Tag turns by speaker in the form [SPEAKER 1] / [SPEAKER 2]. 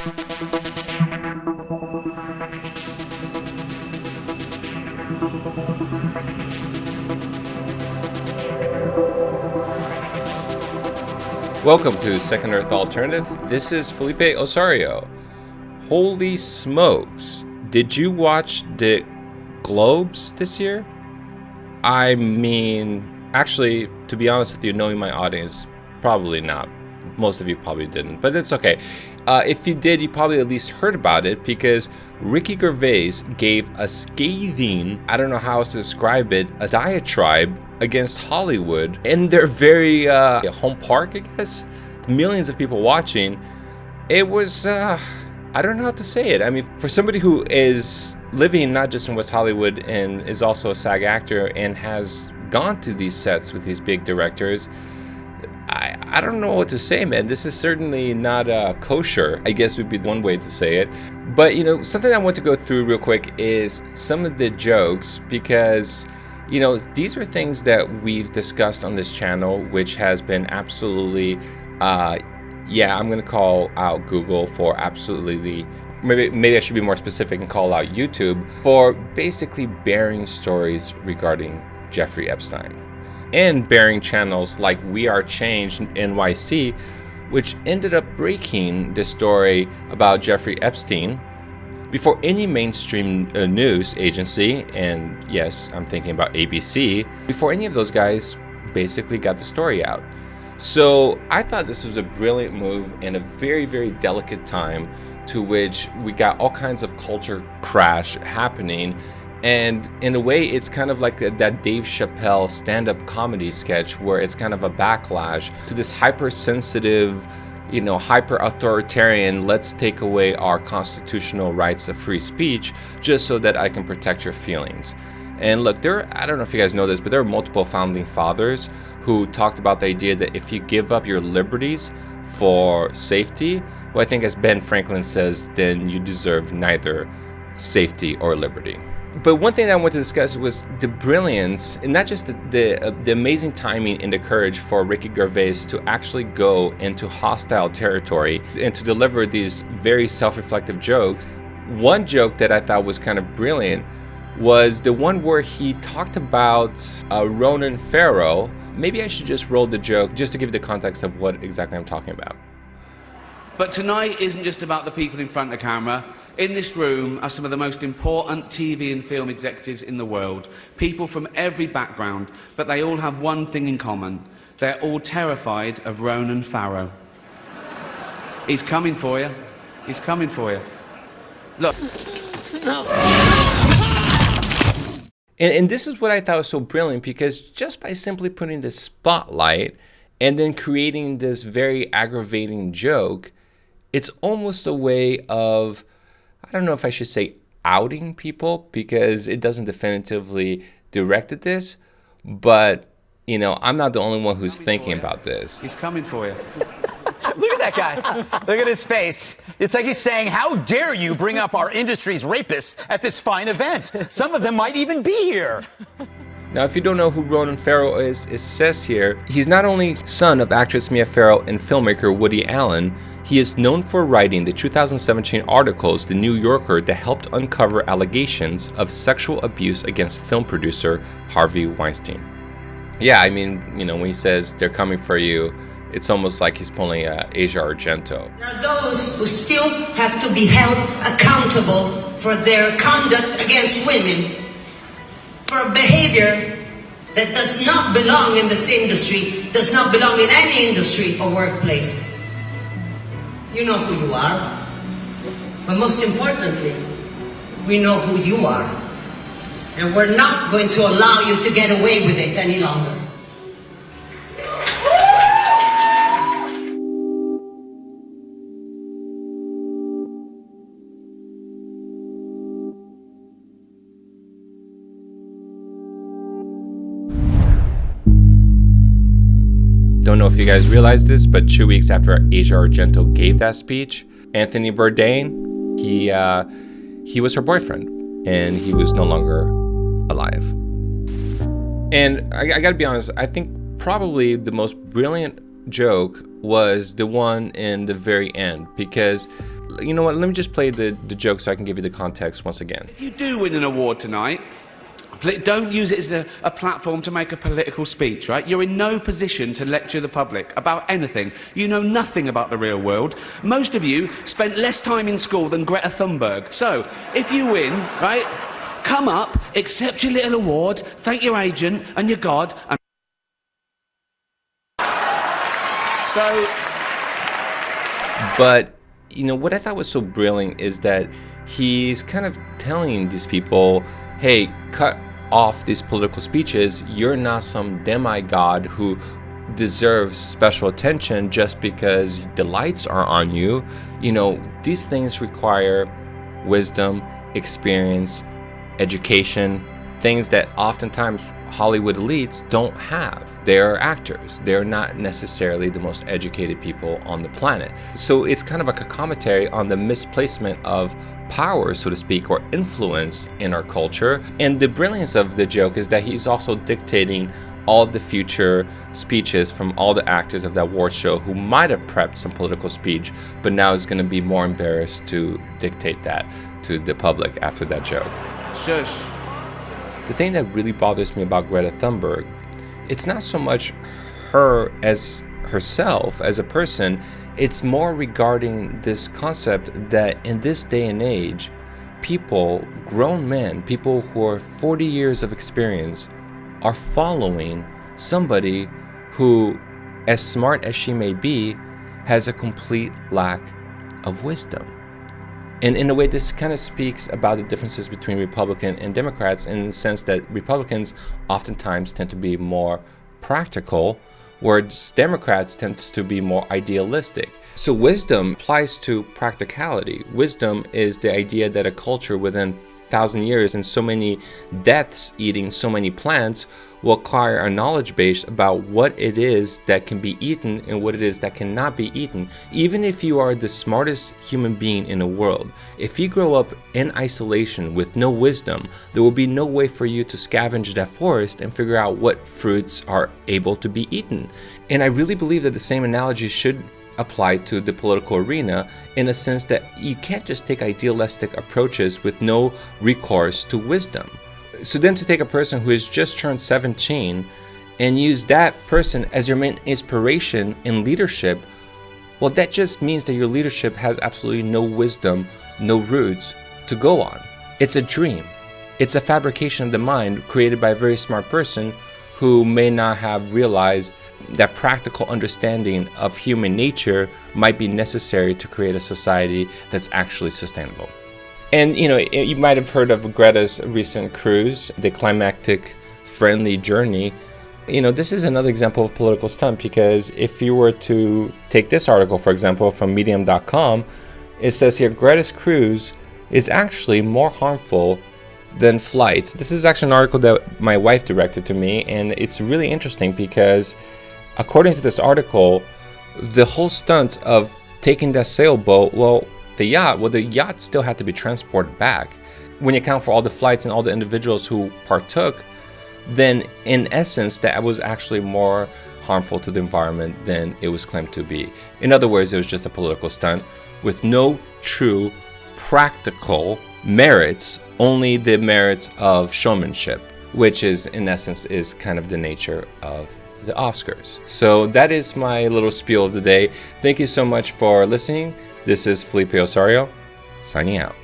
[SPEAKER 1] Welcome to Second Earth Alternative. This is Felipe Osorio. Holy smokes. Did you watch the Globes this year? I mean, actually, to be honest with you, knowing my audience, probably not. Most of you probably didn't, but it's okay. If you did, you probably at least heard about it because Ricky Gervais gave a scathing, I don't know how else to describe it, a diatribe against Hollywood in their very home park, I guess. Millions of people watching. It was, I don't know how to say it. I mean, for somebody who is living not just in West Hollywood and is also a SAG actor and has gone to these sets with these big directors, I don't know what to say, man. This is certainly not kosher, I guess would be one way to say it. But, you know, something I want to go through real quick is some of the jokes because, you know, these are things that we've discussed on this channel, which has been absolutely, I'm going to call out Google for absolutely, maybe I should be more specific and call out YouTube for basically bearing stories regarding Jeffrey Epstein. And bearing channels like We Are Changed NYC, which ended up breaking the story about Jeffrey Epstein before any mainstream news agency, and yes, I'm thinking about ABC, before any of those guys basically got the story out. So I thought this was a brilliant move in a very, very delicate time to which we got all kinds of culture crash happening. And in a way, it's kind of like that Dave Chapelle stand-up comedy sketch where it's kind of a backlash to this hypersensitive, you know, hyper-authoritarian, let's take away our constitutional rights of free speech just so that I can protect your feelings. And look, I don't know if you guys know this, but there are multiple founding fathers who talked about the idea that if you give up your liberties for safety, well, I think as Ben Franklin says, then you deserve neither safety or liberty. But one thing that I want to discuss was the brilliance, and not just the amazing timing and the courage for Ricky Gervais to actually go into hostile territory and to deliver these very self-reflective jokes. One joke that I thought was kind of brilliant was the one where he talked about Ronan Farrow. Maybe I should just roll the joke just to give you the context of what exactly I'm talking about.
[SPEAKER 2] But tonight isn't just about the people in front of the camera. In this room are some of the most important TV and film executives in the world. People from every background, but they all have one thing in common. They're all terrified of Ronan Farrow. He's coming for you. He's coming for you. Look.
[SPEAKER 1] No. And this is what I thought was so brilliant, because just by simply putting this spotlight and then creating this very aggravating joke, it's almost a way of, I don't know if I should say outing people, because it doesn't definitively direct at this, but, you know, I'm not the only one who's thinking about this.
[SPEAKER 2] He's coming for you.
[SPEAKER 3] Look at that guy. Look at his face. It's like he's saying, how dare you bring up our industry's rapists at this fine event? Some of them might even be here.
[SPEAKER 1] Now, if you don't know who Ronan Farrow is, it says here, he's not only son of actress Mia Farrow and filmmaker Woody Allen, he is known for writing the 2017 articles, The New Yorker, that helped uncover allegations of sexual abuse against film producer Harvey Weinstein. Yeah, I mean, you know, when he says they're coming for you, it's almost like he's pulling Asia Argento.
[SPEAKER 4] There are those who still have to be held accountable for their conduct against women, for a behavior that does not belong in this industry, does not belong in any industry or workplace. You know who you are, but most importantly, we know who you are, and we're not going to allow you to get away with it any longer.
[SPEAKER 1] Don't know if you guys realize this, but 2 weeks after Asia Argento gave that speech, Anthony Bourdain, he was her boyfriend, and he was no longer alive. And I gotta be honest, I think probably the most brilliant joke was the one in the very end, because You know what? Let me just play the joke so I can give you the context once again.
[SPEAKER 2] If you do win an award tonight, don't use it as a platform to make a political speech, right? You're in no position to lecture the public about anything. You know nothing about the real world. Most of you spent less time in school than Greta Thunberg. So, if you win, right, come up, accept your little award, thank your agent and your God, and... So...
[SPEAKER 1] But, you know, what I thought was so brilliant is that he's kind of telling these people, hey, cut off these political speeches. You're not some demigod who deserves special attention just because the lights are on you. You know, these things require wisdom, experience, education, things that oftentimes Hollywood elites don't have. They're actors. They're not necessarily the most educated people on the planet. So it's kind of like a commentary on the misplacement of power, so to speak, or influence in our culture. And the brilliance of the joke is that he's also dictating all the future speeches from all the actors of that award show who might have prepped some political speech, but now is going to be more embarrassed to dictate that to the public after that joke.
[SPEAKER 2] Shush.
[SPEAKER 1] The thing that really bothers me about Greta Thunberg, it's not so much her as herself as a person, it's more regarding this concept that in this day and age, people, grown men, people who are 40 years of experience, are following somebody who, as smart as she may be, has a complete lack of wisdom. And in a way, this kind of speaks about the differences between Republican and Democrats in the sense that Republicans oftentimes tend to be more practical, whereas Democrats tend to be more idealistic. So wisdom applies to practicality. Wisdom is the idea that a culture within 1,000 years and so many deaths eating so many plants will acquire a knowledge base about what it is that can be eaten and what it is that cannot be eaten. Even if you are the smartest human being in the world, if you grow up in isolation with no wisdom, there will be no way for you to scavenge that forest and figure out what fruits are able to be eaten. And I really believe that the same analogy should apply to the political arena, in a sense that you can't just take idealistic approaches with no recourse to wisdom. So then to take a person who has just turned 17 and use that person as your main inspiration in leadership, well, that just means that your leadership has absolutely no wisdom, no roots to go on. It's a dream. It's a fabrication of the mind created by a very smart person who may not have realized that practical understanding of human nature might be necessary to create a society that's actually sustainable. And you know, you might have heard of Greta's recent cruise, the climactic friendly journey. You know, this is another example of political stunt, because if you were to take this article, for example, from medium.com, it says here, Greta's cruise is actually more harmful than flights. This is actually an article that my wife directed to me, and it's really interesting because according to this article, the whole stunt of taking that sailboat, the yacht still had to be transported back. When you account for all the flights and all the individuals who partook, then in essence, that was actually more harmful to the environment than it was claimed to be. In other words, it was just a political stunt with no true practical merits, only the merits of showmanship, which is, in essence, is kind of the nature of the Oscars. So that is my little spiel of the day. Thank you so much for listening. This is Felipe Osorio, signing out.